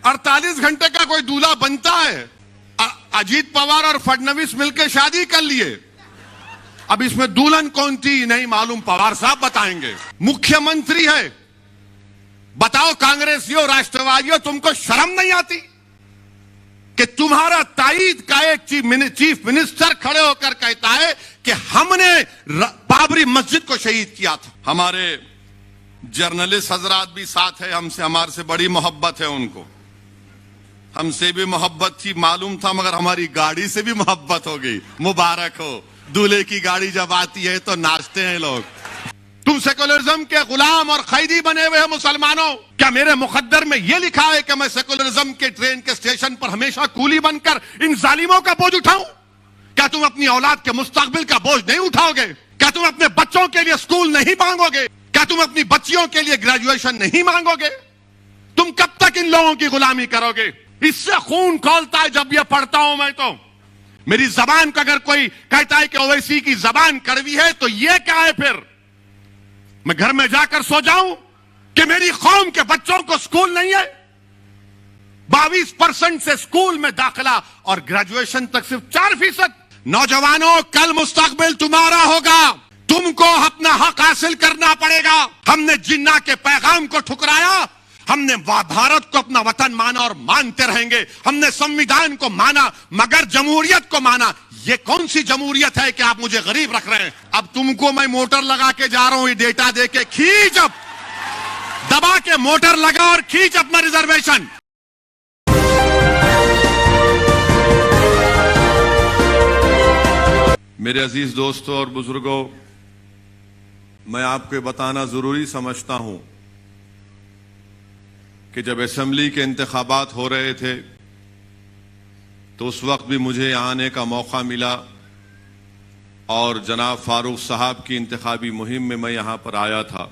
48 घंटे का कोई दूल्हा बनता है? अजीत पवार और फडणवीस मिलकर शादी कर लिए। अब इसमें दुल्हन कौन थी नहीं मालूम, पवार साहब बताएंगे। मुख्यमंत्री है, बताओ कांग्रेसियों राष्ट्रवादियों, तुमको शर्म नहीं आती कि तुम्हारा ताईद का एक चीफ मिनिस्टर खड़े होकर कहता है कि हमने बाबरी मस्जिद को शहीद किया था। हमारे जर्नलिस्ट हजरात भी साथ है, हमसे हमारे से बड़ी मोहब्बत है उनको, हमसे भी मोहब्बत थी मालूम था, मगर हमारी गाड़ी से भी मोहब्बत हो गई। मुबारक हो, दूल्हे की गाड़ी जब आती है तो नाचते हैं लोग। तुम सेकुलरिज्म के गुलाम और कैदी बने हुए हो मुसलमानों। क्या मेरे मुकद्दर में यह लिखा है कि मैं सेकुलरिज्म के ट्रेन के स्टेशन पर हमेशा कूली बनकर इन जालिमों का बोझ उठाऊं? क्या तुम अपनी औलाद के मुस्तकबिल का बोझ नहीं उठाओगे? क्या तुम अपने बच्चों के लिए स्कूल नहीं मांगोगे? क्या तुम अपनी बच्चियों के लिए ग्रेजुएशन नहीं मांगोगे? तुम कब तक इन लोगों की गुलामी करोगे? इससे खून खौलता है जब यह पढ़ता हूं मैं तो। मेरी जबान का अगर कोई कहता है कि ओवैसी की जबान कड़वी है तो यह क्या है फिर? मैं घर में जाकर सो जाऊं कि मेरी कौम के बच्चों को स्कूल नहीं है? 22% से स्कूल में दाखिला और ग्रेजुएशन तक सिर्फ 4%। नौजवानों, कल मुस्तकबिल तुम्हारा होगा, तुमको अपना हक हासिल करना पड़ेगा। हमने जिन्ना के पैगाम को ठुकराया, हमने भारत को अपना वतन माना और मानते रहेंगे। हमने संविधान को माना मगर जमहूरियत को माना। ये कौन सी जमहूरियत है कि आप मुझे गरीब रख रहे हैं? अब तुमको मैं मोटर लगा के जा रहा हूं, ये डेटा दे के खींच, अब दबा के मोटर लगा और खींच अपना रिजर्वेशन। मेरे अजीज दोस्तों और बुजुर्गों, मैं आपको बताना जरूरी समझता हूं कि जब असेंबली के इंतखाबात हो रहे थे तो उस वक्त भी मुझे यहाँ आने का मौका मिला और जनाब फारूक साहब की इंतखाबी मुहिम में मैं यहाँ पर आया था।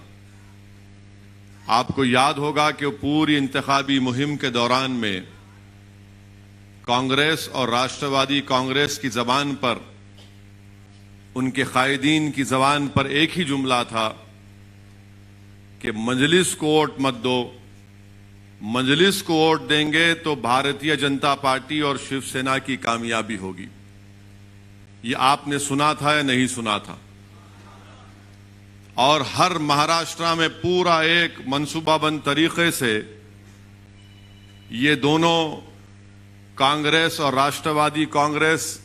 आपको याद होगा कि पूरी इंतखाबी मुहिम के दौरान में कांग्रेस और राष्ट्रवादी कांग्रेस की जबान पर, उनके कायदीन की जबान पर एक ही जुमला था कि मजलिस को वोट मत दो, मजलिस को वोट देंगे तो भारतीय जनता पार्टी और शिवसेना की कामयाबी होगी। ये आपने सुना था या नहीं सुना था? और हर महाराष्ट्र में पूरा एक मंसूबाबंद तरीके से ये दोनों कांग्रेस और राष्ट्रवादी कांग्रेस,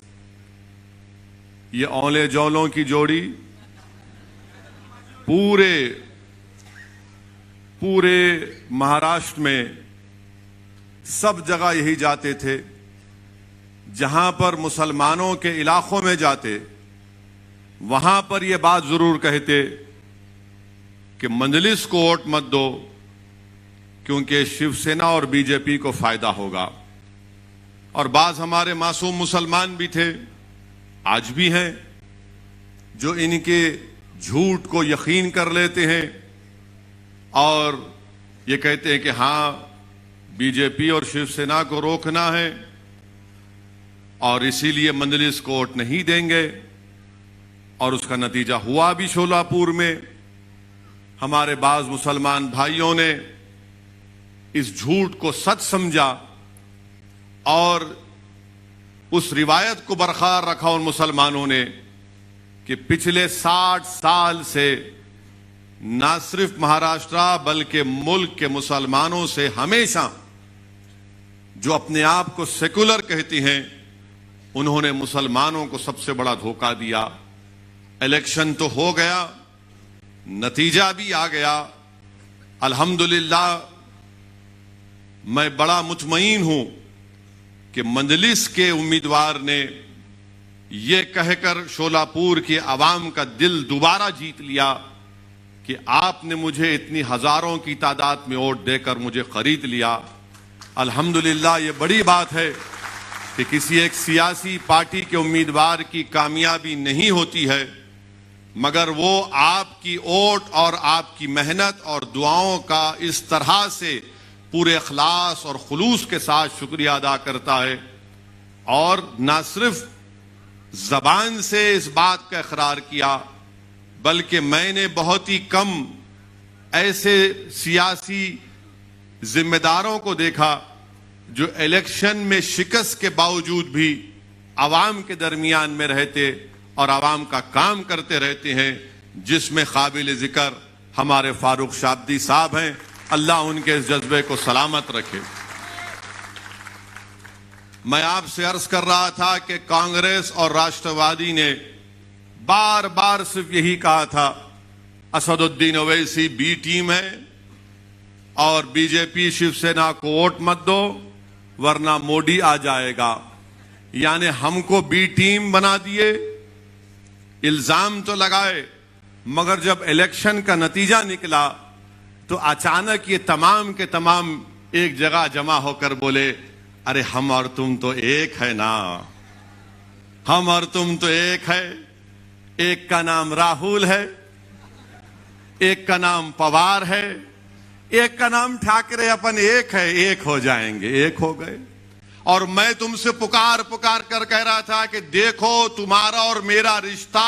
ये औले जौलों की जोड़ी पूरे महाराष्ट्र में सब जगह यही जाते थे। जहां पर मुसलमानों के इलाकों में जाते वहां पर यह बात जरूर कहते कि मजलिस को वोट मत दो क्योंकि शिवसेना और बीजेपी को फायदा होगा। और बाज हमारे मासूम मुसलमान भी थे, आज भी हैं, जो इनके झूठ को यकीन कर लेते हैं और ये कहते हैं कि हां बीजेपी और शिवसेना को रोकना है और इसीलिए मजलिस को वोट नहीं देंगे। और उसका नतीजा हुआ भी। शोलापुर में हमारे बाज मुसलमान भाइयों ने इस झूठ को सच समझा और उस रिवायत को बरकरार रखा उन मुसलमानों ने कि पिछले 60 साल से न सिर्फ महाराष्ट्र बल्कि मुल्क के मुसलमानों से हमेशा जो अपने आप को सेकुलर कहती हैं, उन्होंने मुसलमानों को सबसे बड़ा धोखा दिया। इलेक्शन तो हो गया, नतीजा भी आ गया। अल्हम्दुलिल्लाह मैं बड़ा मुतमईन हूं कि मजलिस के उम्मीदवार ने यह कहकर शोलापुर के अवाम का दिल दोबारा जीत लिया कि आपने मुझे इतनी हजारों की तादाद में वोट देकर मुझे खरीद लिया। अल्हम्दुलिल्लाह ये बड़ी बात है कि किसी एक सियासी पार्टी के उम्मीदवार की कामयाबी नहीं होती है, मगर वो आपकी वोट और आपकी मेहनत और दुआओं का इस तरह से पूरे इखलास और खुलूस के साथ शुक्रिया अदा करता है। और न सिर्फ जबान से इस बात का इकरार किया, बल्कि मैंने बहुत ही कम ऐसे सियासी जिम्मेदारों को देखा जो इलेक्शन में शिकस्त के बावजूद भी आवाम के दरमियान में रहते और आवाम का काम करते रहते हैं, जिसमें काबिल जिक्र हमारे फारूक शाब्दी साहब हैं। अल्लाह उनके इस जज्बे को सलामत रखे। मैं आपसे अर्ज कर रहा था कि कांग्रेस और राष्ट्रवादी ने बार बार सिर्फ यही कहा था, असदुद्दीन ओवैसी बी टीम है और बीजेपी शिवसेना को वोट मत दो वरना मोदी आ जाएगा। यानी हमको बी टीम बना दिए, इल्जाम तो लगाए, मगर जब इलेक्शन का नतीजा निकला तो अचानक ये तमाम के तमाम एक जगह जमा होकर बोले, अरे हम और तुम तो एक है ना, हम और तुम तो एक है। एक का नाम राहुल है, एक का नाम पवार है, एक का नाम ठाकरे, अपन एक है, एक हो जाएंगे। एक हो गए। और मैं तुमसे पुकार पुकार कर कह रहा था कि देखो तुम्हारा और मेरा रिश्ता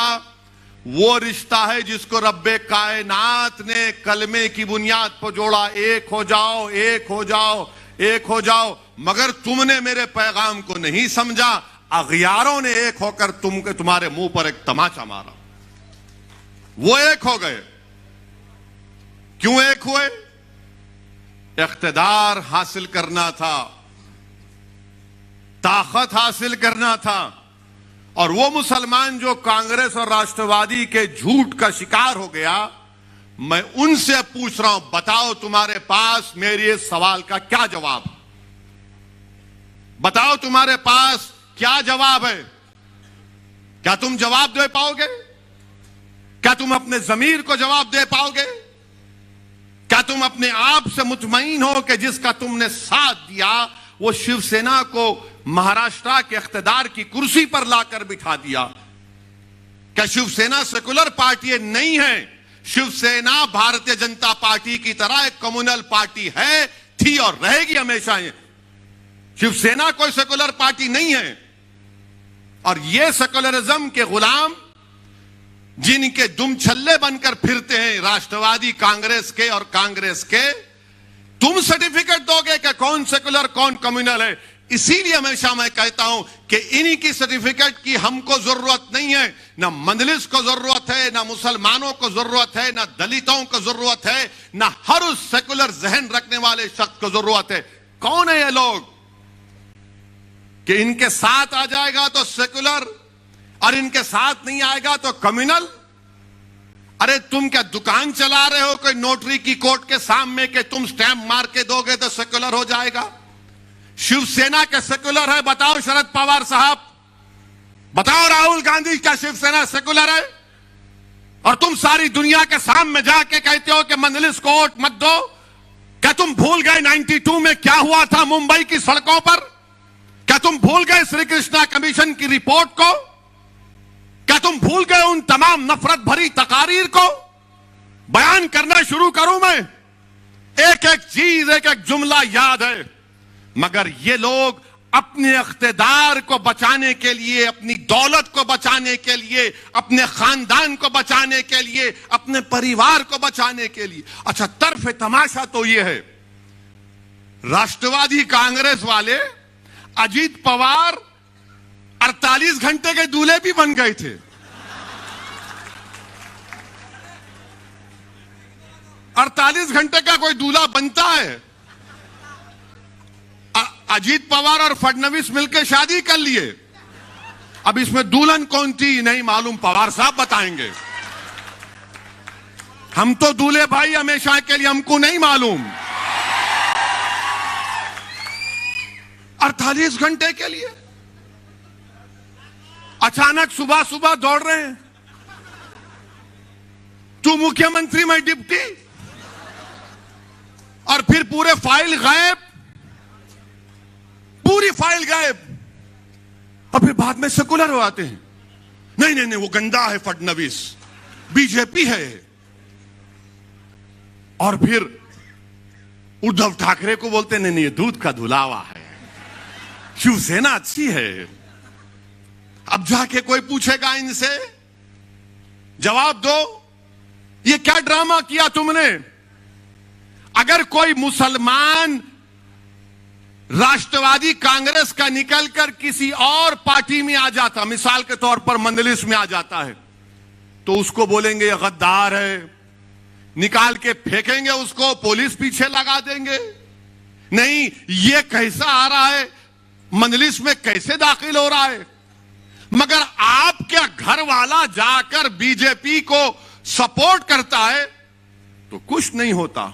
वो रिश्ता है जिसको रब्बे कायनात ने कलमे की बुनियाद पर जोड़ा, एक हो जाओ, एक हो जाओ, एक हो जाओ। मगर तुमने मेरे पैगाम को नहीं समझा, अगियारों ने एक होकर तुम्हारे मुंह पर एक तमाचा मारा। वो एक हो गए। क्यों एक हुए? इख्तिदार हासिल करना था, ताकत हासिल करना था। और वो मुसलमान जो कांग्रेस और राष्ट्रवादी के झूठ का शिकार हो गया, मैं उनसे पूछ रहा हूं, बताओ तुम्हारे पास मेरे इस सवाल का क्या जवाब? बताओ तुम्हारे पास क्या जवाब है? क्या तुम जवाब दे पाओगे? क्या तुम अपने ज़मीर को जवाब दे पाओगे? क्या तुम अपने आप से मुतमईन हो कि जिसका तुमने साथ दिया वो शिवसेना को महाराष्ट्र के इख्तिदार की कुर्सी पर लाकर बिठा दिया? क्या शिवसेना सेकुलर पार्टी नहीं है? शिवसेना भारतीय जनता पार्टी की तरह एक कम्युनल पार्टी है, थी और रहेगी हमेशा। शिवसेना कोई सेकुलर पार्टी नहीं है। और ये सेकुलरिज्म के गुलाम जिनके दुम छल्ले बनकर फिरते हैं राष्ट्रवादी कांग्रेस के और कांग्रेस के, तुम सर्टिफिकेट दोगे कि कौन सेकुलर कौन कम्युनल है? इसीलिए हमेशा मैं कहता हूं कि इन्हीं की सर्टिफिकेट की हमको जरूरत नहीं है। ना मंदलिस को जरूरत है, ना मुसलमानों को जरूरत है, ना दलितों को जरूरत है, ना हर उस सेकुलर जहन रखने वाले शख्स को जरूरत है। कौन है ये लोग कि इनके साथ आ जाएगा तो सेकुलर और इनके साथ नहीं आएगा तो कम्युनल? अरे तुम क्या दुकान चला रहे हो कोई नोटरी की कोर्ट के सामने कि तुम स्टैंप मार के दोगे तो सेकुलर हो जाएगा? शिवसेना के सेकुलर है? बताओ शरद पवार साहब, बताओ राहुल गांधी, क्या शिवसेना सेकुलर है? और तुम सारी दुनिया के सामने जाके कहते हो कि मंदलिस को वोट मत दो। क्या तुम भूल गए 92 में क्या हुआ था मुंबई की सड़कों पर? क्या तुम भूल गए श्री कृष्णा कमीशन की रिपोर्ट को? क्या तुम भूल गए उन तमाम नफरत भरी तकारीर को? बयान करना शुरू करूं मैं, एक एक चीज, एक एक जुमला याद है, मगर ये लोग अपने इख्तिदार को बचाने के लिए, अपनी दौलत को बचाने के लिए, अपने खानदान को बचाने के लिए, अपने परिवार को बचाने के लिए। अच्छा, तरफ तमाशा तो ये है, राष्ट्रवादी कांग्रेस वाले अजीत पवार 48 घंटे के दूल्हे भी बन गए थे। 48 घंटे का कोई दूल्हा बनता है? अजीत पवार और फडणवीस मिलकर शादी कर लिए। अब इसमें दुल्हन कौन थी नहीं मालूम, पवार साहब बताएंगे। हम तो दूल्हे भाई हमेशा के लिए, हमको नहीं मालूम। 48 घंटे के लिए अचानक सुबह सुबह दौड़ रहे हैं, तू मुख्यमंत्री मैं डिप्टी, और फिर पूरे फाइल गायब, पूरी फाइल गायब। और फिर बाद में सेकुलर हो आते हैं, नहीं नहीं नहीं वो गंदा है फडणवीस, बीजेपी है। और फिर उद्धव ठाकरे को बोलते नहीं नहीं ये दूध का धुलावा है, शिवसेना अच्छी है। अब जाके कोई पूछेगा इनसे, जवाब दो, ये क्या ड्रामा किया तुमने? अगर कोई मुसलमान राष्ट्रवादी कांग्रेस का निकलकर किसी और पार्टी में आ जाता, मिसाल के तौर पर मंदलिस में आ जाता है, तो उसको बोलेंगे ये गद्दार है, निकाल के फेंकेंगे उसको, पुलिस पीछे लगा देंगे। नहीं, ये कैसा आ रहा है, मंदलिस में कैसे दाखिल हो रहा है। मगर आपका घर वाला जाकर बीजेपी को सपोर्ट करता है तो कुछ नहीं होता।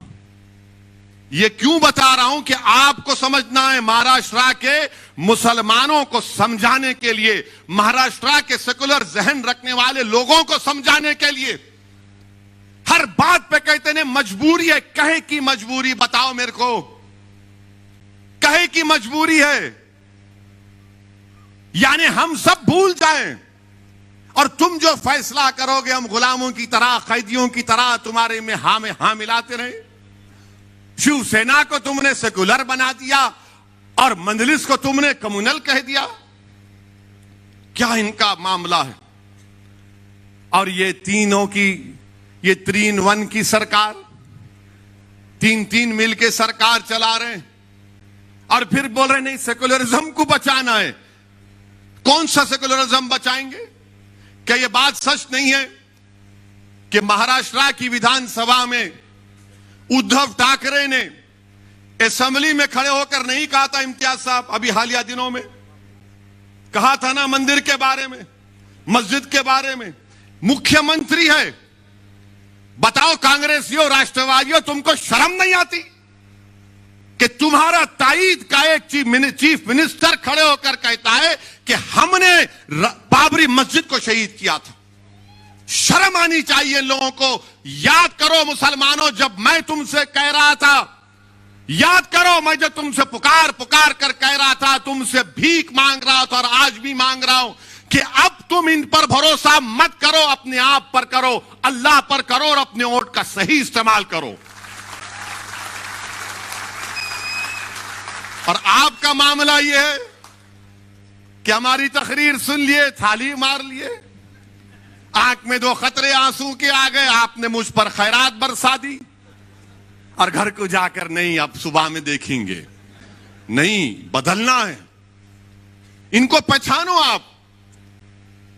ये क्यों बता रहा हूं कि आपको समझना है, महाराष्ट्र के मुसलमानों को समझाने के लिए, महाराष्ट्र के सेकुलर जहन रखने वाले लोगों को समझाने के लिए। हर बात पे कहते हैं मजबूरी है, कहे की मजबूरी बताओ मेरे को, कहे की मजबूरी है। यानी हम सब भूल जाएं और तुम जो फैसला करोगे हम गुलामों की तरह, कैदियों की तरह तुम्हारे में हाँ मिलाते रहे। शिवसेना को तुमने सेकुलर बना दिया और मंदलिस को तुमने कम्युनल कह दिया। क्या इनका मामला है। और ये तीनों की, ये 3-1 की सरकार, 3-3 मिल के सरकार चला रहे हैं और फिर बोल रहे नहीं सेकुलरिज्म को बचाना है। कौन सा सेकुलरिज्म बचाएंगे। क्या यह बात सच नहीं है कि महाराष्ट्र की विधानसभा में उद्धव ठाकरे ने असेंबली में खड़े होकर नहीं कहा था, इम्तियाज साहब अभी हालिया दिनों में कहा था ना, मंदिर के बारे में, मस्जिद के बारे में। मुख्यमंत्री है, बताओ कांग्रेसियों, राष्ट्रवादियों, तुमको शर्म नहीं आती कि तुम्हारा ताईद का एक चीफ मिनिस्टर खड़े होकर कहता है कि हमने बाबरी मस्जिद को शहीद किया था। शर्म आनी चाहिए लोगों को। याद करो मुसलमानों, जब मैं तुमसे कह रहा था, याद करो मैं जब तुमसे पुकार कर कह रहा था, तुमसे भीख मांग रहा था और आज भी मांग रहा हूं कि अब तुम इन पर भरोसा मत करो, अपने आप पर करो, अल्लाह पर करो और अपने वोट का सही इस्तेमाल करो। और आपका मामला यह है कि हमारी तकरीर सुन लिए, थाली मार लिए, आंख में 2 खतरे आंसू के आ गए, आपने मुझ पर खैरात बरसा दी और घर को जाकर नहीं अब सुबह में देखेंगे। नहीं, बदलना है। इनको पहचानो, आप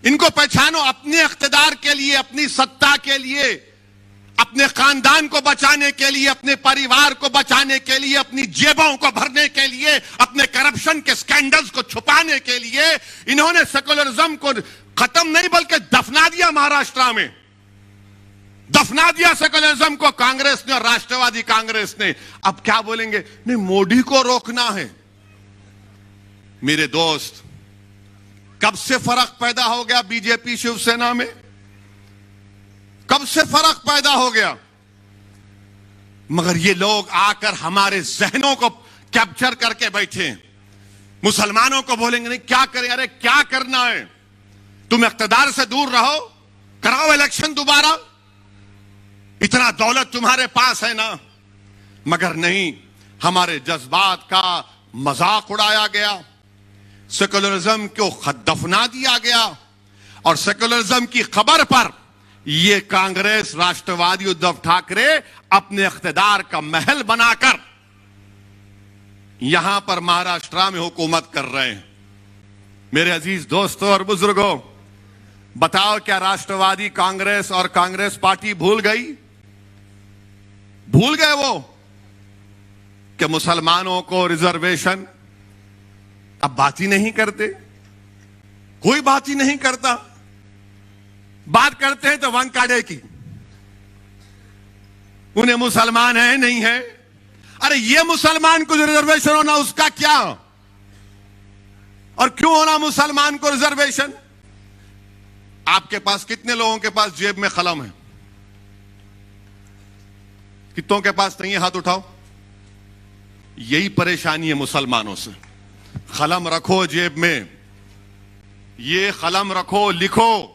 इनको पहचानो अपने इख्तिदार के लिए, अपनी सत्ता के लिए, अपने खानदान को बचाने के लिए, अपने परिवार को बचाने के लिए, अपनी जेबों को भरने के लिए, अपने करप्शन के स्कैंडल्स को छुपाने के लिए इन्होंने सेकुलरिज्म को खत्म नहीं बल्कि दफना दिया। महाराष्ट्र में दफना दिया सेकुलरिज्म को कांग्रेस ने और राष्ट्रवादी कांग्रेस ने। अब क्या बोलेंगे, नहीं मोदी को रोकना है। मेरे दोस्त, कब से फर्क पैदा हो गया बीजेपी शिवसेना में, कब से फर्क पैदा हो गया। मगर ये लोग आकर हमारे जहनों को कैप्चर करके बैठे। मुसलमानों को बोलेंगे नहीं क्या करें, अरे क्या करना है, तुम इख्तिदार से दूर रहो, कराओ इलेक्शन दोबारा, इतना दौलत तुम्हारे पास है ना। मगर नहीं, हमारे जज्बात का मजाक उड़ाया गया, सेकुलरिज्म को दफना दिया गया और सेकुलरिज्म की खबर पर ये कांग्रेस, राष्ट्रवादी उद्धव ठाकरे अपने इख्तिदार का महल बनाकर यहां पर महाराष्ट्र में हुकूमत कर रहे हैं। मेरे अजीज दोस्तों और बुजुर्गों, बताओ क्या राष्ट्रवादी कांग्रेस और कांग्रेस पार्टी भूल गई? भूल गए वो कि मुसलमानों को रिजर्वेशन, अब बात ही नहीं करते, कोई बात ही नहीं करता। बात करते हैं तो वंकाड़े की, उन्हें मुसलमान है नहीं है। अरे ये मुसलमान को जो रिजर्वेशन होना उसका क्या, और क्यों होना मुसलमान को रिजर्वेशन? आपके पास कितने लोगों के पास जेब में कलम है? कितनों के पास नहीं है? हाथ उठाओ। यही परेशानी है मुसलमानों से। कलम रखो जेब में, ये कलम रखो, लिखो,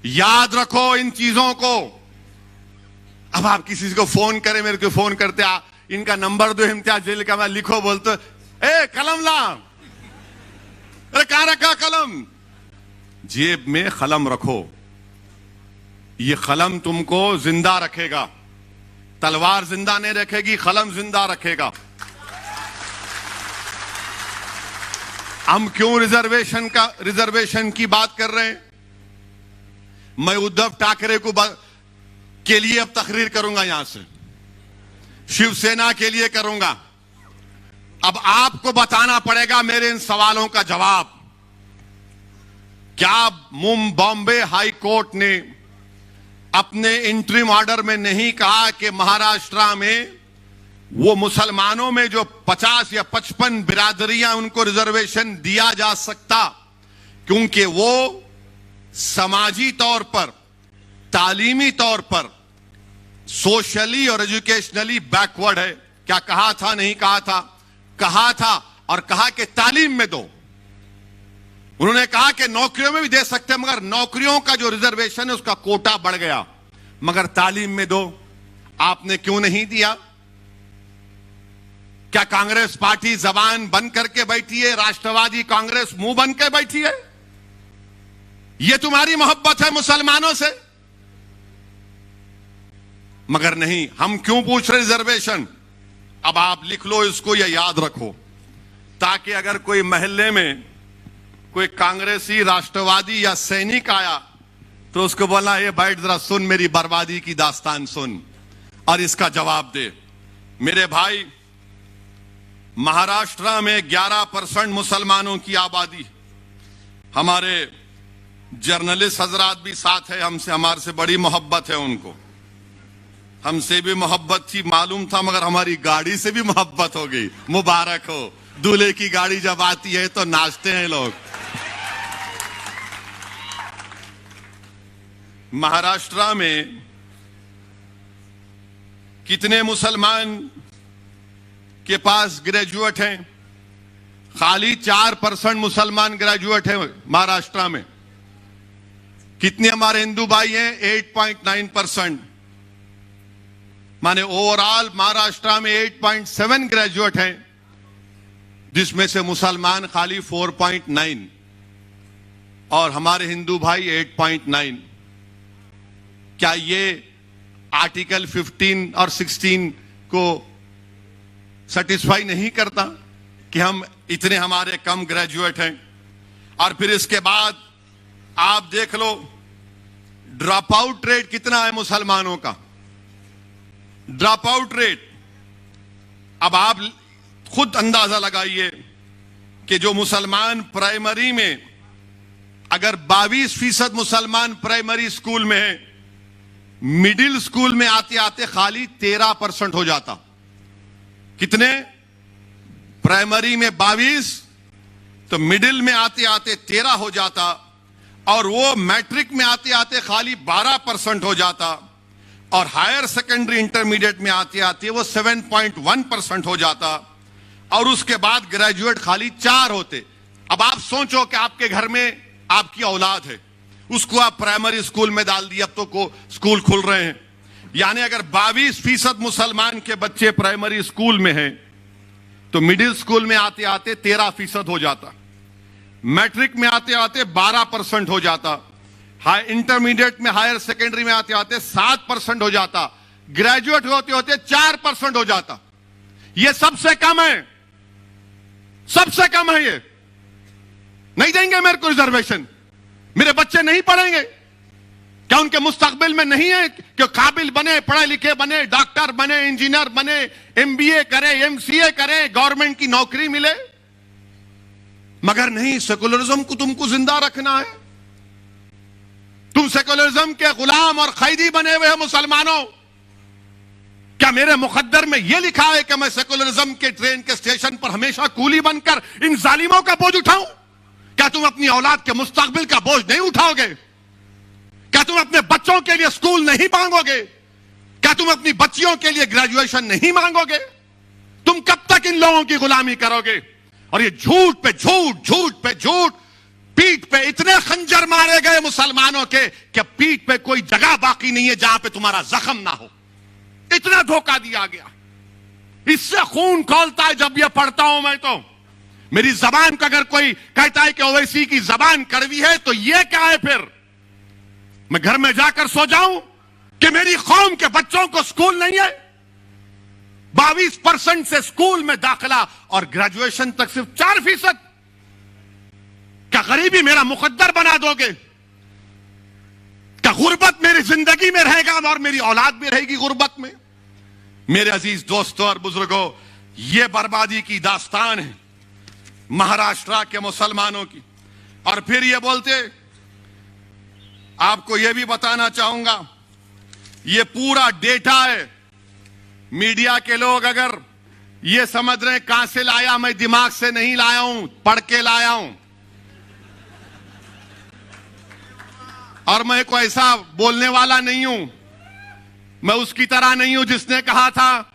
याद रखो इन चीजों को। अब आप किसी को फोन करें, मेरे को फोन करते, इनका नंबर दो, इम्तियाज जेल का, मैं लिखो बोलते, ए कलम ला, अरे कहां रखा कलम? जेब में कलम रखो, ये कलम तुमको जिंदा रखेगा। तलवार जिंदा नहीं रखेगी, कलम जिंदा रखेगा। हम क्यों रिजर्वेशन की बात कर रहे हैं? मैं उद्धव ठाकरे के लिए अब तकरीर करूंगा, यहां से शिवसेना के लिए करूंगा। अब आपको बताना पड़ेगा मेरे इन सवालों का जवाब। क्या बॉम्बे हाई कोर्ट ने अपने इंटरिम ऑर्डर में नहीं कहा कि महाराष्ट्र में वो मुसलमानों में जो 50 या 55 बिरादरियां उनको रिजर्वेशन दिया जा सकता, क्योंकि वो समाजी तौर पर, तालीमी तौर पर, सोशली और एजुकेशनली बैकवर्ड है? क्या कहा था? नहीं कहा था? कहा था, और कहा कि तालीम में दो। उन्होंने कहा कि नौकरियों में भी दे सकते हैं, मगर नौकरियों का जो रिजर्वेशन है उसका कोटा बढ़ गया, मगर तालीम में दो। आपने क्यों नहीं दिया? क्या कांग्रेस पार्टी जबान बंद करके बैठी है? राष्ट्रवादी कांग्रेस मुंह बंद के बैठी है? यह तुम्हारी मोहब्बत है मुसलमानों से? मगर नहीं। हम क्यों पूछ रहे रिजर्वेशन? अब आप लिख लो इसको या याद रखो, ताकि अगर कोई महल्ले में कोई कांग्रेसी, राष्ट्रवादी या सैनिक आया तो उसको बोला, ये बैठ जरा सुन, मेरी बर्बादी की दास्तान सुन और इसका जवाब दे। मेरे भाई, महाराष्ट्र में 11% मुसलमानों की आबादी। हमारे जर्नलिस्ट हजरात भी साथ है, हमारे से बड़ी मोहब्बत है उनको। हमसे भी मोहब्बत थी, मालूम था, मगर हमारी गाड़ी से भी मोहब्बत हो गई। मुबारक हो, दूल्हे की गाड़ी जब आती है तो नाचते हैं लोग। महाराष्ट्र में कितने मुसलमान के पास ग्रेजुएट हैं? खाली 4% मुसलमान ग्रेजुएट हैं महाराष्ट्र में। कितने हमारे हिंदू भाई हैं? 8.9%। माने ओवरऑल महाराष्ट्र में 8.7 ग्रेजुएट हैं, जिसमें से मुसलमान खाली 4.9 और हमारे हिंदू भाई 8.9। क्या ये आर्टिकल 15 और 16 को सेटिस्फाई नहीं करता कि हम इतने हमारे कम ग्रेजुएट हैं? और फिर इसके बाद आप देख लो, ड्रॉप आउट रेट कितना है मुसलमानों का? ड्रॉप आउट रेट, अब आप खुद अंदाजा लगाइए कि जो मुसलमान प्राइमरी में, अगर 22% मुसलमान प्राइमरी स्कूल में है, मिडिल स्कूल में आते आते खाली 13% हो जाता। कितने? प्राइमरी में 22, तो मिडिल में आते आते 13 हो जाता, और वो मैट्रिक में आते आते खाली 12% हो जाता, और हायर सेकेंडरी इंटरमीडिएट में आते आते वो 7.1% हो जाता, और उसके बाद ग्रेजुएट खाली 4 होते। अब आप सोचो कि आपके घर में आपकी औलाद है, उसको आप प्राइमरी स्कूल में डाल दिए, अब तो स्कूल खुल रहे हैं, यानी अगर 22% मुसलमान के बच्चे प्राइमरी स्कूल में हैं, तो मिडिल स्कूल में आते आते 13% हो जाता, मैट्रिक में आते आते 12% हो जाता, हाई इंटरमीडिएट में, हायर सेकेंडरी में आते आते 7% हो जाता, ग्रेजुएट होते होते 4% हो जाता। यह सबसे कम है, सबसे कम है। ये नहीं देंगे मेरे को रिजर्वेशन? मेरे बच्चे नहीं पढ़ेंगे? क्या उनके मुस्तकबिल में नहीं है कि काबिल बने, पढ़े लिखे बने, डॉक्टर बने, इंजीनियर बने, MBA करे, MCA करे, गवर्नमेंट की नौकरी मिले? मगर नहीं, सेकुलरिज्म को तुमको जिंदा रखना है। तुम सेकुलरिज्म के गुलाम और कैदी बने हुए हो मुसलमानों। क्या मेरे मुकद्दर में यह लिखा है कि मैं सेकुलरिज्म के ट्रेन के स्टेशन पर हमेशा कूली बनकर इन जालिमों का बोझ उठाऊं? क्या तुम अपनी औलाद के मुस्तकबिल का बोझ नहीं उठाओगे? क्या तुम अपने बच्चों के लिए स्कूल नहीं मांगोगे? क्या तुम अपनी बच्चियों के लिए ग्रेजुएशन नहीं मांगोगे? तुम कब तक इन लोगों की गुलामी करोगे? और ये झूठ पे झूठ, झूठ पे झूठ, पीठ पे इतने खंजर मारे गए मुसलमानों के कि पीठ पे कोई जगह बाकी नहीं है जहां पे तुम्हारा जख्म ना हो। इतना धोखा दिया गया, इससे खून खौलता है जब यह पढ़ता हूं मैं। तो मेरी जबान का अगर कोई कहता है कि ओवैसी की जबान कड़वी है, तो यह क्या है? फिर मैं घर में जाकर सो जाऊं कि मेरी कौम के बच्चों को स्कूल नहीं है? 22% से स्कूल में दाखिला और ग्रेजुएशन तक सिर्फ 4%। गरीबी मेरा मुकद्दर बना दोगे? क्या गुर्बत मेरी जिंदगी में रहेगा और मेरी औलाद भी रहेगी गुर्बत में? मेरे अजीज दोस्तों और बुजुर्गों, यह बर्बादी की दास्तान है महाराष्ट्र के मुसलमानों की। और फिर ये बोलते, आपको यह भी बताना चाहूंगा, यह पूरा डेटा है। मीडिया के लोग अगर ये समझ रहे हैं कहां से लाया, मैं दिमाग से नहीं लाया हूं, पढ़ के लाया हूं। और मैं कोई ऐसा बोलने वाला नहीं हूं, मैं उसकी तरह नहीं हूं जिसने कहा था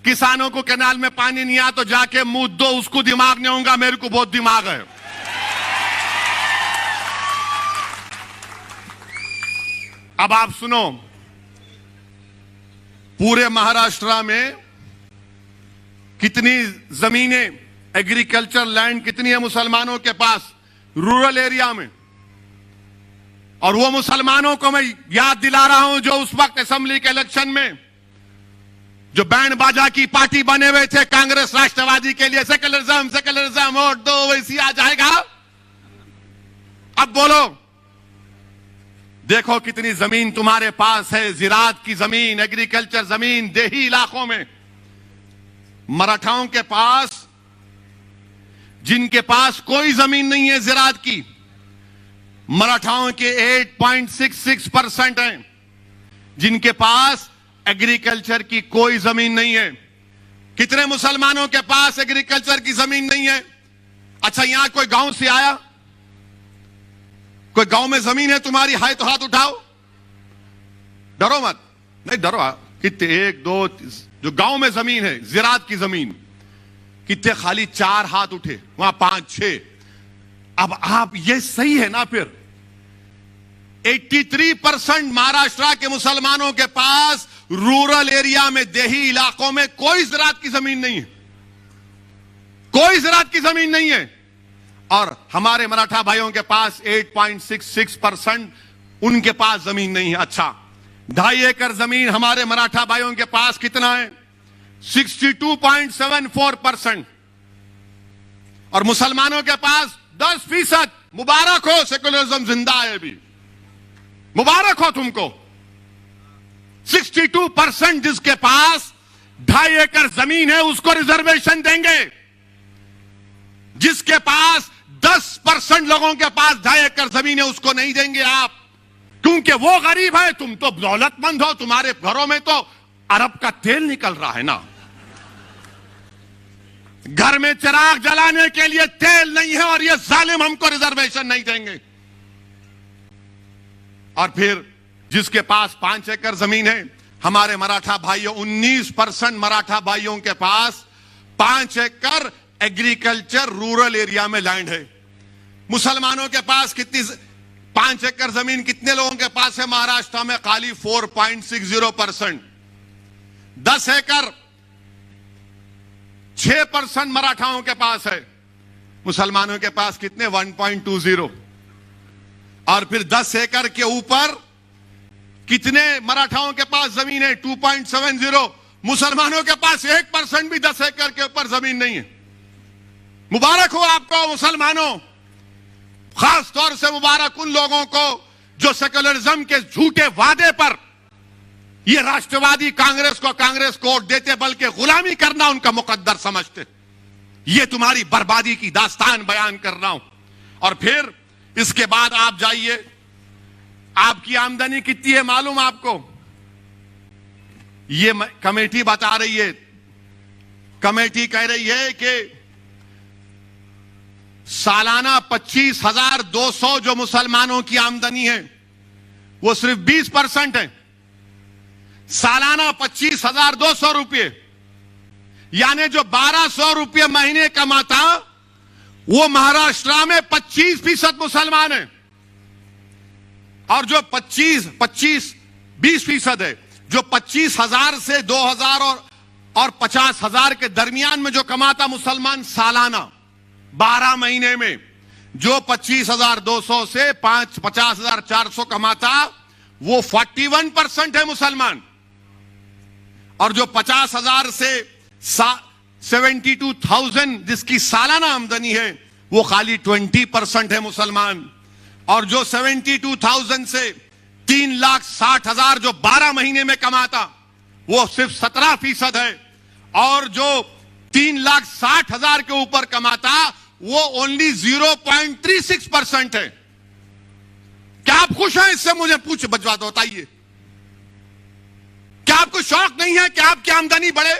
किसानों को कैनाल में पानी नहीं आया तो जाके मुंह दो, उसको दिमाग नहीं होगा, मेरे को बहुत दिमाग है। अब आप सुनो, पूरे महाराष्ट्र में कितनी जमीनें, एग्रीकल्चर लैंड कितनी है मुसलमानों के पास रूरल एरिया में। और वो मुसलमानों को मैं याद दिला रहा हूं जो उस वक्त असेंबली के इलेक्शन में जो बैंड बाजा की पार्टी बने हुए थे कांग्रेस राष्ट्रवादी के लिए, सेकुलरिज्म सेकुलरिज्म, वोट दो वैसी आ जाएगा। अब बोलो, देखो कितनी जमीन तुम्हारे पास है, जिरात की जमीन, एग्रीकल्चर जमीन, देही इलाकों में। मराठाओं के पास, जिनके पास कोई जमीन नहीं है जिरात की, मराठाओं के 8.66% हैं जिनके पास एग्रीकल्चर की कोई जमीन नहीं है। कितने मुसलमानों के पास एग्रीकल्चर की जमीन नहीं है? अच्छा, यहां कोई गांव से आया, कोई गांव में जमीन है तुम्हारी, हाय तो हाथ उठाओ, डरो मत, नहीं डरो। कितने, 1 2 जो गांव में जमीन है जिरात की जमीन, कितने खाली 4 हाथ उठे, वहां 5 6। अब आप, ये सही है ना? फिर 83% महाराष्ट्र के मुसलमानों के पास रूरल एरिया में, देही इलाकों में कोई ज़राअत की जमीन नहीं है, कोई ज़राअत की जमीन नहीं है। और हमारे मराठा भाइयों के पास 8.66% उनके पास जमीन नहीं है। अच्छा, 2.5 एकड़ जमीन हमारे मराठा भाइयों के पास कितना है? 62.74%। और मुसलमानों के पास 10%। मुबारक हो, सेकुलरिज्म जिंदा है अभी, मुबारक हो तुमको। 62% जिसके पास 2.5 एकड़ जमीन है उसको रिजर्वेशन देंगे। जिसके पास 10% लोगों के पास 2.5 एकड़ जमीन है उसको नहीं देंगे आप, क्योंकि वो गरीब है, तुम तो दौलतमंद हो, तुम्हारे घरों में तो अरब का तेल निकल रहा है ना। घर में चिराग जलाने के लिए तेल नहीं है और ये जालिम हमको रिजर्वेशन नहीं देंगे। और फिर जिसके पास 5 एकड़ जमीन है, हमारे मराठा भाइयों, 19% मराठा भाइयों के पास 5 एकड़ एग्रीकल्चर रूरल एरिया में लैंड है। मुसलमानों के पास कितनी, 5 एकड़ जमीन कितने लोगों के पास है महाराष्ट्र में? खाली 4.60%। 10 एकड़ 6% मराठाओं के पास है, मुसलमानों के पास कितने? 1.20। और फिर 10 एकड़ के ऊपर कितने मराठाओं के पास जमीन है? 2.70। मुसलमानों के पास 1% भी 10 एकड़ के ऊपर जमीन नहीं है। मुबारक हो आपको मुसलमानों, खास तौर से मुबारक उन लोगों को जो सेकुलरिज्म के झूठे वादे पर ये राष्ट्रवादी कांग्रेस को वोट देते, बल्कि गुलामी करना उनका मुकद्दर समझते। ये तुम्हारी बर्बादी की दास्तान बयान कर रहा हूं। और फिर इसके बाद आप जाइए, आपकी आमदनी कितनी है मालूम आपको? ये कमेटी बता रही है, कमेटी कह रही है कि सालाना 25,200 जो मुसलमानों की आमदनी है वो सिर्फ 20% है। सालाना 25,200 रुपये, यानी जो 1,200 रुपये महीने कमाता वो महाराष्ट्र में 25% मुसलमान है। और जो 20% है, जो 25,000 से 2,000 और 50,000 के दरमियान में जो कमाता मुसलमान सालाना 12 महीने में, जो 25,200 से 50,400 कमाता वो 41% है मुसलमान। और जो 50,000 से 72,000 जिसकी सालाना आमदनी है वो खाली 20% है मुसलमान। और जो 72,000 से 3,60,000 जो 12 महीने में कमाता वो सिर्फ 17% है। और जो 3,60,000 के ऊपर कमाता वो ओनली 0.36% है। क्या आप खुश हैं इससे? मुझे पूछ बचवा दो, बताइए। क्या आपको शौक नहीं है कि आपकी आमदनी बढ़े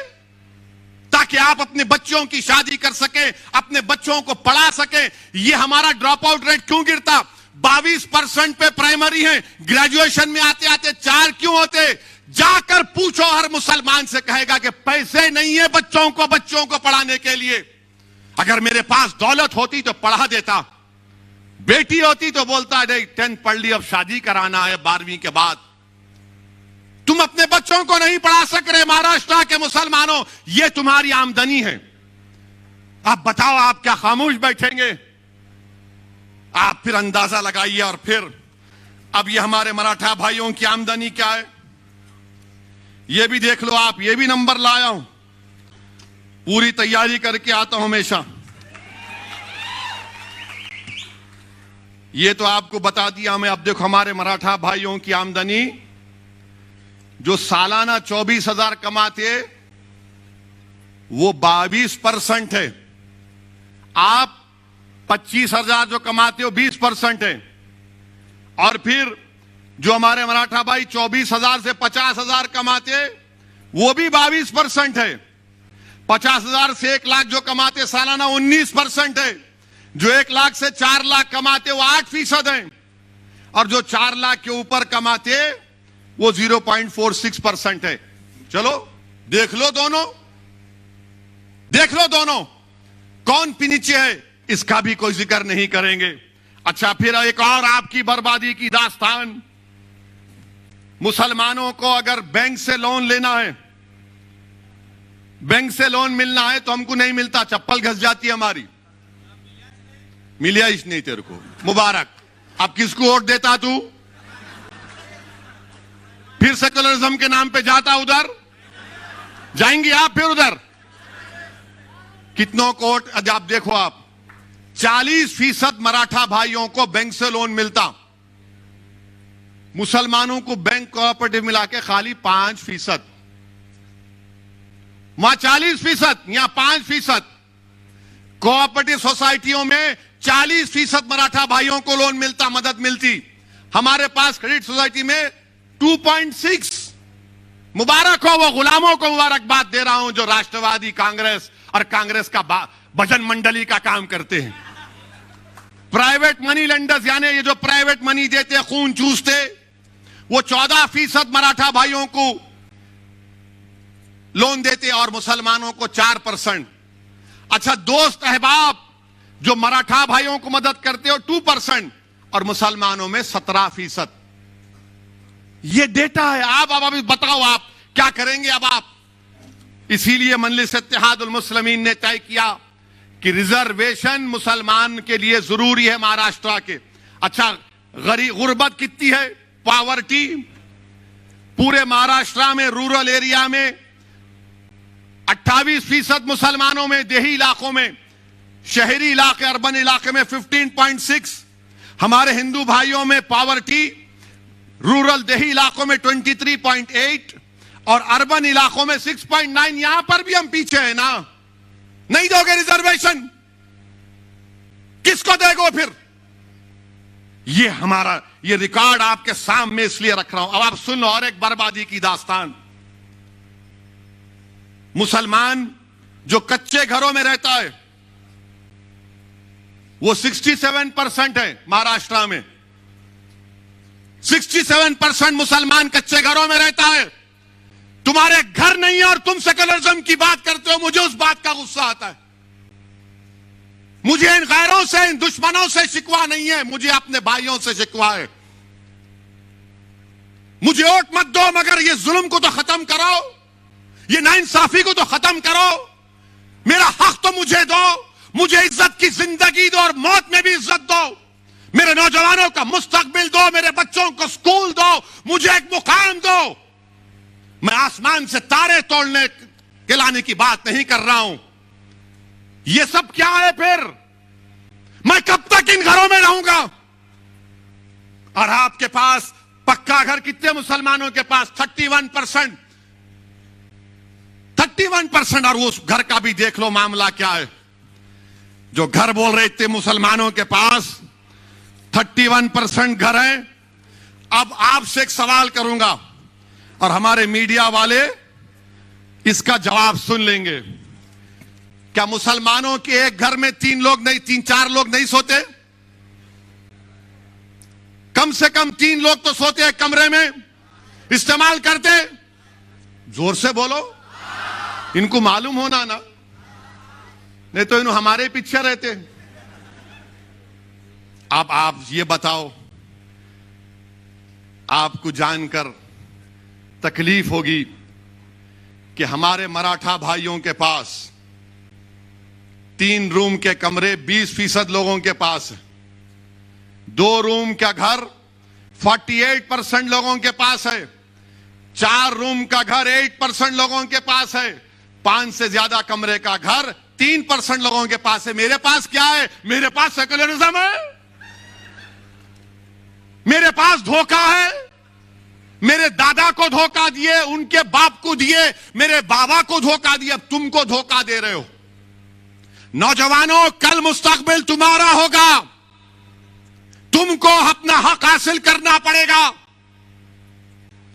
ताकि आप अपने बच्चों की शादी कर सके, अपने बच्चों को पढ़ा सके? ये हमारा ड्रॉप आउट रेट क्यों गिरता? 22% पे प्राइमरी है, ग्रेजुएशन में आते आते 4 क्यों होते? जाकर पूछो, हर मुसलमान से कहेगा कि पैसे नहीं है बच्चों को पढ़ाने के लिए। अगर मेरे पास दौलत होती तो पढ़ा देता, बेटी होती तो बोलता नहीं 10th पढ़ ली, अब शादी कराना है 12वीं के बाद। तुम अपने बच्चों को नहीं पढ़ा सक रहे महाराष्ट्र के मुसलमानों, यह तुम्हारी आमदनी है। आप बताओ, आप क्या खामोश बैठेंगे? आप फिर अंदाजा लगाइए। और फिर अब ये हमारे मराठा भाइयों की आमदनी क्या है ये भी देख लो आप। ये भी नंबर लाया हूं, पूरी तैयारी करके आता हूं हमेशा। ये तो आपको बता दिया मैं। अब देखो हमारे मराठा भाइयों की आमदनी जो सालाना 24,000 कमाते वो 22% है। आप 25,000 जो कमाते हो 20% है। और फिर जो हमारे मराठा भाई 24,000 से 50,000 कमाते वो भी 22% है। 50,000 से 1 लाख जो कमाते सालाना 19% है। जो 1 लाख से 4 लाख कमाते वो 8% है। और जो 4 लाख के ऊपर कमाते वो 0.46% है। चलो देख लो दोनों कौन नीचे है, इसका भी कोई जिक्र नहीं करेंगे। अच्छा, फिर एक और आपकी बर्बादी की दास्तान। मुसलमानों को अगर बैंक से लोन लेना है, बैंक से लोन मिलना है तो हमको नहीं मिलता, चप्पल घस जाती है हमारी। मिलिया इस नहीं तेरे को, मुबारक। अब किसको वोट देता तू? फिर सेकुलरिज्म के नाम पे जाता उधर, जाएंगे आप फिर उधर। कितनों को वोट? आप देखो, आप 40% मराठा भाइयों को बैंक से लोन मिलता, मुसलमानों को बैंक कोऑपरेटिव मिला के खाली 5%। वहां 40%, यहां 5%। कोऑपरेटिव सोसाइटियों में 40% मराठा भाइयों को लोन मिलता, मदद मिलती। हमारे पास क्रेडिट सोसाइटी में 2.6। मुबारक हो, वो गुलामों को मुबारकबाद दे रहा हूं जो राष्ट्रवादी कांग्रेस और कांग्रेस का भजन मंडली का काम करते हैं। प्राइवेट मनी लेंडर्स, यानी ये जो प्राइवेट मनी देते, खून चूसते, वो 14% मराठा भाइयों को लोन देते और मुसलमानों को 4%। अच्छा, दोस्त अहबाब जो मराठा भाइयों को मदद करते हो 2% और मुसलमानों में 17%। ये डेटा है। आप अभी बताओ आप क्या करेंगे अब आप? इसीलिए मजलिस इत्तेहादुल मुस्लिमीन ने तय किया कि रिजर्वेशन मुसलमान के लिए जरूरी है महाराष्ट्र के। अच्छा, गुर्बत कितनी है, पॉवर्टी पूरे महाराष्ट्र में, रूरल एरिया में 28% मुसलमानों में, देही इलाकों में, शहरी इलाके अर्बन इलाके में 15.6। हमारे हिंदू भाइयों में पॉवर्टी रूरल देही इलाकों में 23.8 और अर्बन इलाकों में 6.9। यहां पर भी हम पीछे हैं ना। नहीं दोगे रिजर्वेशन, किसको देगो फिर? ये हमारा ये रिकॉर्ड आपके सामने इसलिए रख रहा हूं। अब आप सुन लो और एक बर्बादी की दास्तान। मुसलमान जो कच्चे घरों में रहता है वो 67% है महाराष्ट्र में। 67% मुसलमान कच्चे घरों में रहता है। तुम्हारे घर नहीं है और तुम सेकुलरिज्म की बात करते हो। मुझे उस बात का गुस्सा आता है। मुझे इन गैरों से, इन दुश्मनों से शिकवा नहीं है, मुझे अपने भाइयों से शिकवा है। मुझे वोट मत दो, मगर ये जुल्म को तो खत्म करो, ये नाइंसाफी को तो खत्म करो। मेरा हक तो मुझे दो, मुझे इज्जत की जिंदगी दो और मौत में भी इज्जत दो। मेरे नौजवानों का मुस्तकबिल दो, मेरे बच्चों को स्कूल दो, मुझे एक मुकाम दो। मैं आसमान से तारे तोड़ने के लाने की बात नहीं कर रहा हूं। यह सब क्या है फिर? मैं कब तक इन घरों में रहूंगा? और आपके पास पक्का घर कितने मुसलमानों के पास? 31%। 31%। और उस घर का भी देख लो मामला क्या है। जो घर बोल रहे थे मुसलमानों के पास 31% घर है। अब आपसे एक सवाल करूंगा और हमारे मीडिया वाले इसका जवाब सुन लेंगे। क्या मुसलमानों के एक घर में 3-4 लोग नहीं सोते? कम से कम 3 लोग तो सोते हैं कमरे में, इस्तेमाल करते। जोर से बोलो, इनको मालूम होना ना, नहीं तो इन्हों हमारे पीछे रहते। अब आप ये बताओ, आपको जानकर तकलीफ होगी कि हमारे मराठा भाइयों के पास 3 रूम के कमरे 20% लोगों के पास है। 2 रूम का घर 48% लोगों के पास है। 4 रूम का घर 8% लोगों के पास है। 5 से ज्यादा कमरे का घर 3% लोगों के पास है। मेरे पास क्या है? मेरे पास सेकुलरिज्म है, मेरे पास धोखा है। मेरे दादा को धोखा दिए, उनके बाप को दिए, मेरे बाबा को धोखा दिया, अब तुमको धोखा दे रहे हो। नौजवानों, कल मुस्तकबिल तुम्हारा होगा। तुमको अपना हक हासिल करना पड़ेगा।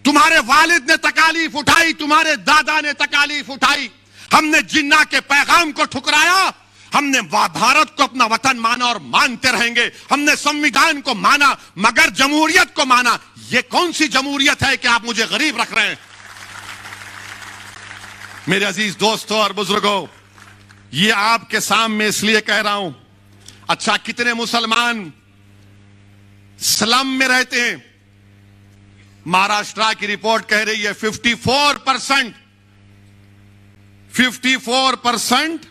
तुम्हारे वालिद ने तकालीफ उठाई, तुम्हारे दादा ने तकालीफ उठाई। हमने जिन्ना के पैगाम को ठुकराया। हमने भारत को अपना वतन माना और मानते रहेंगे। हमने संविधान को माना मगर जमहूरियत को माना। यह कौन सी जमहूरियत है कि आप मुझे गरीब रख रहे हैं? मेरे अजीज दोस्तों और बुजुर्गों, ये आपके सामने इसलिए कह रहा हूं। अच्छा, कितने मुसलमान स्लम में रहते हैं? महाराष्ट्र की रिपोर्ट कह रही है 54%। 54%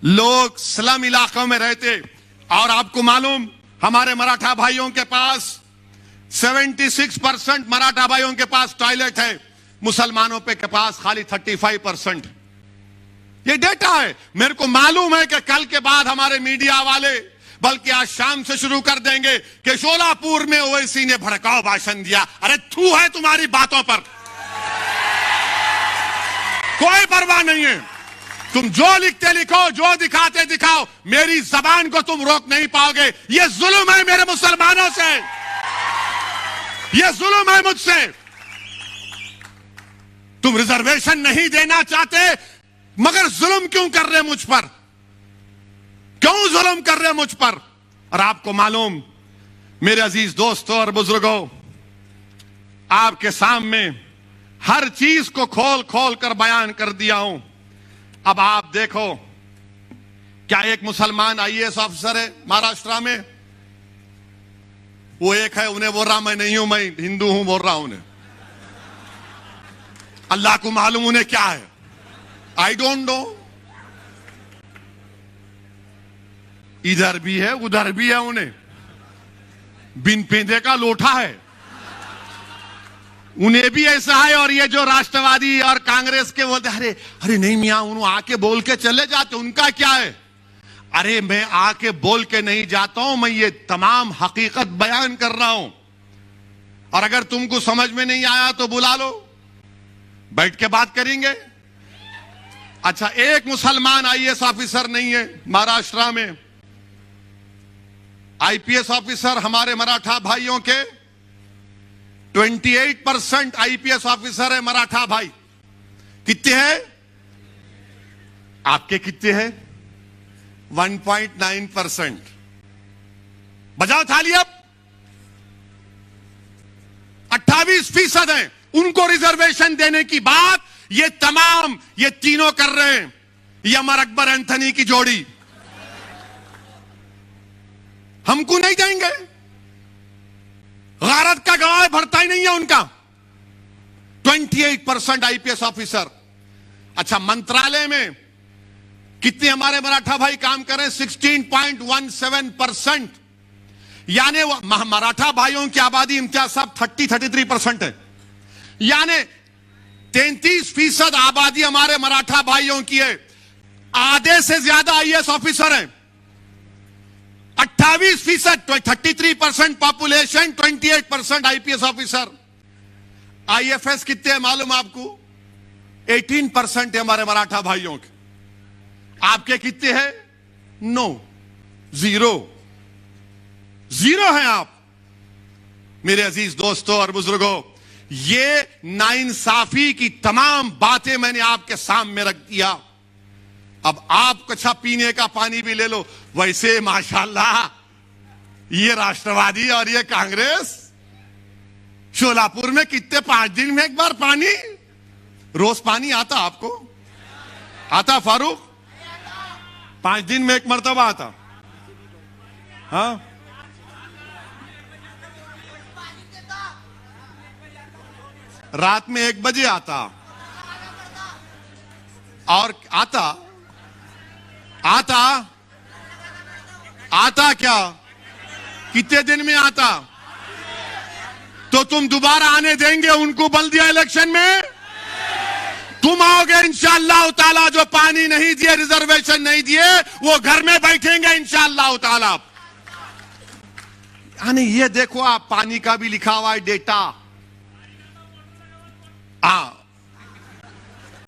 लोग स्लम इलाकों में रहते। और आपको मालूम, हमारे मराठा भाइयों के पास 76% मराठा भाइयों के पास टॉयलेट है। मुसलमानों के पास खाली 35%। ये डेटा है। मेरे को मालूम है कि कल के बाद हमारे मीडिया वाले, बल्कि आज शाम से शुरू कर देंगे कि शोलापुर में ओवैसी ने भड़काऊ भाषण दिया। अरे थू है तुम्हारी बातों पर, कोई परवाह नहीं है। तुम जो लिखते लिखो, जो दिखाते दिखाओ, मेरी जबान को तुम रोक नहीं पाओगे। यह जुल्म है मेरे मुसलमानों से, यह जुल्म है मुझसे। तुम रिजर्वेशन नहीं देना चाहते, मगर जुल्म क्यों कर रहे मुझ पर? क्यों जुल्म कर रहे मुझ पर? और आपको मालूम, मेरे अजीज दोस्तों और बुजुर्गों, आपके सामने हर चीज को खोल खोल कर बयान कर दिया हूं। अब आप देखो, क्या एक मुसलमान आईएएस ऑफिसर है महाराष्ट्र में? वो एक है, उन्हें बोल रहा मैं नहीं हूं, मैं हिंदू हूं बोल रहा हूं उन्हें। अल्लाह को मालूम उन्हें क्या है। I don't know. इधर भी है उधर भी है, उन्हें बिन पेंदे का लोटा है, उन्हें भी ऐसा है। और ये जो राष्ट्रवादी और कांग्रेस के बोलते अरे अरे नहीं मियां, उन्होंने आके बोल के चले जाते, उनका क्या है? अरे मैं आके बोल के नहीं जाता हूं, मैं ये तमाम हकीकत बयान कर रहा हूं। और अगर तुमको समझ में नहीं आया तो बुला लो, बैठ के बात करेंगे। अच्छा, एक मुसलमान आईएएस ऑफिसर नहीं है महाराष्ट्र में। आईपीएस ऑफिसर हमारे मराठा भाइयों के 28% आईपीएस ऑफिसर है मराठा भाई। कितने हैं? आपके कितने हैं? 1.9%। बजाओ थाली। अब 28% है। उनको रिजर्वेशन देने की बात ये तमाम, ये तीनों कर रहे हैं। ये अमर अकबर एंथनी की जोड़ी। हमको नहीं देंगे। गारत का गवाह भरता ही नहीं है उनका। 28% आईपीएस ऑफिसर। अच्छा, मंत्रालय में कितने हमारे मराठा भाई काम कर रहे हैं? 16.17%। यानी मराठा भाइयों की आबादी इम्तियाज साहब 33% है। यानी 33% आबादी हमारे मराठा भाइयों की है। आधे से ज्यादा आईएएस ऑफिसर हैं। 28%, 33% पॉपुलेशन, 28% आईपीएस ऑफिसर। आईएफएस कितने हैं मालूम आपको? 18% है हमारे मराठा भाइयों के। आपके कितने हैं? नो, जीरो हैं आप। मेरे अजीज दोस्तों और बुजुर्गों, ये नाइंसाफी की तमाम बातें मैंने आपके सामने रख दिया। अब आप अच्छा पीने का पानी भी ले लो। वैसे माशाल्लाह ये राष्ट्रवादी और ये कांग्रेस शोलापुर में कितने 5 दिन में एक बार पानी, रोज पानी आता आपको? आता फारूक? 5 दिन में एक मर्तबा आता? हाँ, रात में 1 बजे आता। और आता क्या? कितने दिन में आता? तो तुम दोबारा आने देंगे उनको बल्दिया इलेक्शन में? तुम आओगे इंशाअल्लाह ताला। जो पानी नहीं दिए, रिजर्वेशन नहीं दिए, वो घर में बैठेंगे इंशाअल्लाह ताला। यानी ये देखो, आप पानी का भी लिखा हुआ है डेटा।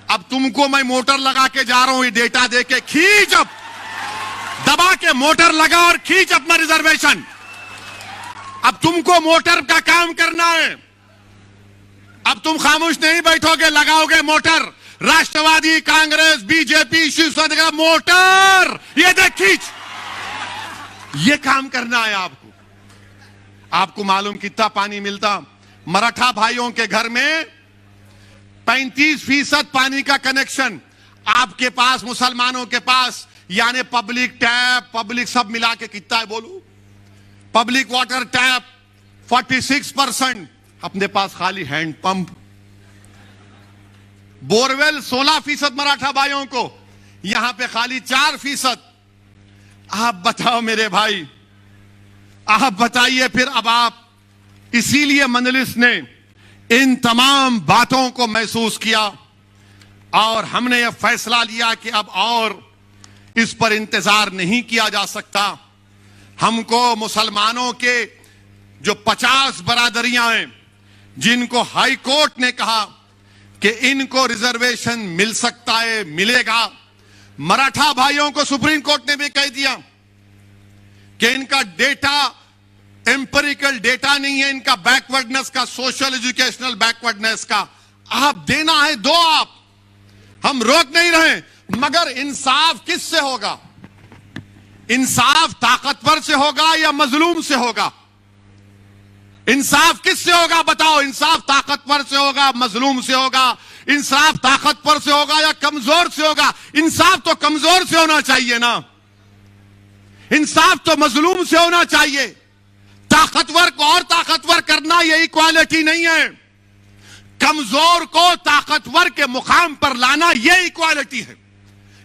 अब तुमको मैं मोटर लगा के जा रहा हूं, ये डेटा दे के खींच, अब दबा के मोटर लगा और खींच अपना रिजर्वेशन। अब तुमको मोटर का काम करना है। अब तुम खामोश नहीं बैठोगे, लगाओगे मोटर। राष्ट्रवादी, कांग्रेस, बीजेपी, शिवसेना, मोटर ये देख खींच। ये काम करना है आपको। आपको मालूम कितना पानी मिलता? मराठा भाइयों के घर में 35% पानी का कनेक्शन आपके पास, मुसलमानों के पास, यानी पब्लिक टैप, पब्लिक सब मिला के कितना है बोलू? पब्लिक वाटर टैप 46%, अपने पास खाली हैंड पंप। बोरवेल 16% मराठा भाइयों को, यहां पे खाली 4%। आप बताओ मेरे भाई, आप बताइए फिर। अब आप, इसीलिए मजलिस ने इन तमाम बातों को महसूस किया और हमने यह फैसला लिया कि अब और इस पर इंतजार नहीं किया जा सकता। हमको मुसलमानों के जो 50 बरादरियां हैं, जिनको हाई कोर्ट ने कहा कि इनको रिजर्वेशन मिल सकता है, मिलेगा। मराठा भाइयों को सुप्रीम कोर्ट ने भी कह दिया कि इनका डेटा एम्पिरिकल डेटा नहीं है, इनका बैकवर्डनेस का, सोशल एजुकेशनल बैकवर्डनेस का। आप देना है, दो आप, हम रोक नहीं रहे। मगर इंसाफ किससे होगा? इंसाफ ताकतवर से होगा या मजलूम से होगा? इंसाफ किससे होगा बताओ? इंसाफ ताकतवर से होगा, मजलूम से होगा? इंसाफ ताकतवर से होगा या कमजोर से होगा? इंसाफ तो कमजोर से होना चाहिए ना। इंसाफ तो मजलूम से होना चाहिए। ताकतवर को और ताकतवर करना ये इक्वालिटी नहीं है। कमजोर को ताकतवर के मुकाम पर लाना ये इक्वालिटी है,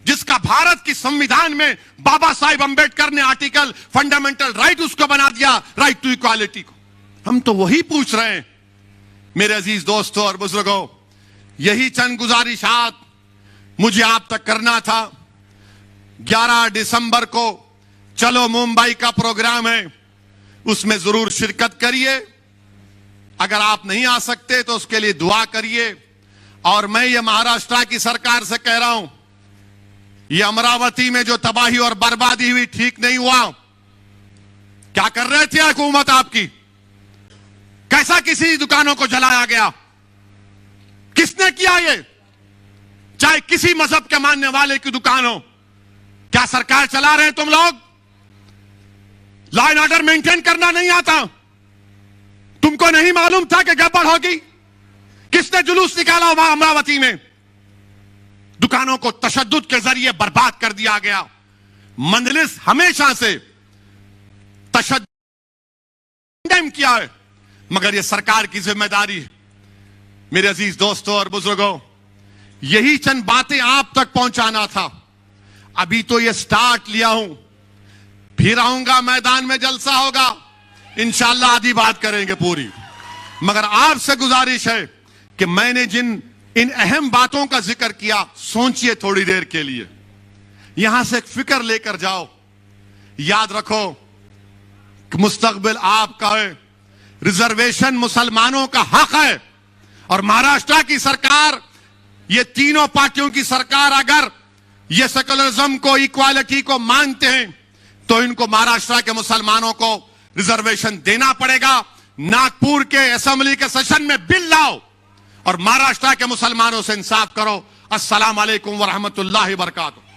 जिसका भारत की संविधान में बाबा साहिब अंबेडकर ने आर्टिकल फंडामेंटल राइट उसको बना दिया, राइट टू इक्वालिटी को। हम तो वही पूछ रहे हैं। मेरे अजीज दोस्तों और बुजुर्गों, यही चंद गुजारिशात मुझे आप तक करना था। 11 दिसंबर को चलो मुंबई का प्रोग्राम है, उसमें जरूर शिरकत करिए। अगर आप नहीं आ सकते तो उसके लिए दुआ करिए। और मैं ये महाराष्ट्र की सरकार से कह रहा हूं, ये अमरावती में जो तबाही और बर्बादी हुई, ठीक नहीं हुआ। क्या कर रहे थे हुकूमत आपकी? कैसा किसी दुकानों को जलाया गया? किसने किया ये? चाहे किसी मजहब के मानने वाले की दुकान हो। क्या सरकार चला रहे हैं तुम लोग? लॉ एंड ऑर्डर मेंटेन करना नहीं आता? तुमको नहीं मालूम था कि गड़बड़ होगी? किसने जुलूस निकाला वहां अमरावती में? दुकानों को तशद्दुद के जरिए बर्बाद कर दिया गया। मजलिस हमेशा से तशद्दुद किया है, मगर यह सरकार की जिम्मेदारी है। मेरे अजीज दोस्तों और बुजुर्गों, यही चंद बातें आप तक पहुंचाना था। अभी तो यह स्टार्ट लिया हूं, फिर आऊंगा, मैदान में जलसा होगा, इंशाअल्लाह आधी बात करेंगे पूरी। मगर आपसे गुजारिश है कि मैंने जिन इन अहम बातों का जिक्र किया, सोचिए थोड़ी देर के लिए, यहां से एक फिक्र लेकर जाओ। याद रखो, कि मुस्तकबिल आपका है, रिजर्वेशन मुसलमानों का हक है। और महाराष्ट्र की सरकार, ये तीनों पार्टियों की सरकार अगर ये सेकुलरिज्म को, इक्वालिटी को मानते हैं तो इनको महाराष्ट्र के मुसलमानों को रिजर्वेशन देना पड़ेगा। नागपुर के असेंबली के सेशन में बिल लाओ और महाराष्ट्र के मुसलमानों से इंसाफ करो। अस्सलाम वालेकुम व रहमतुल्लाहि व बरकातुहू।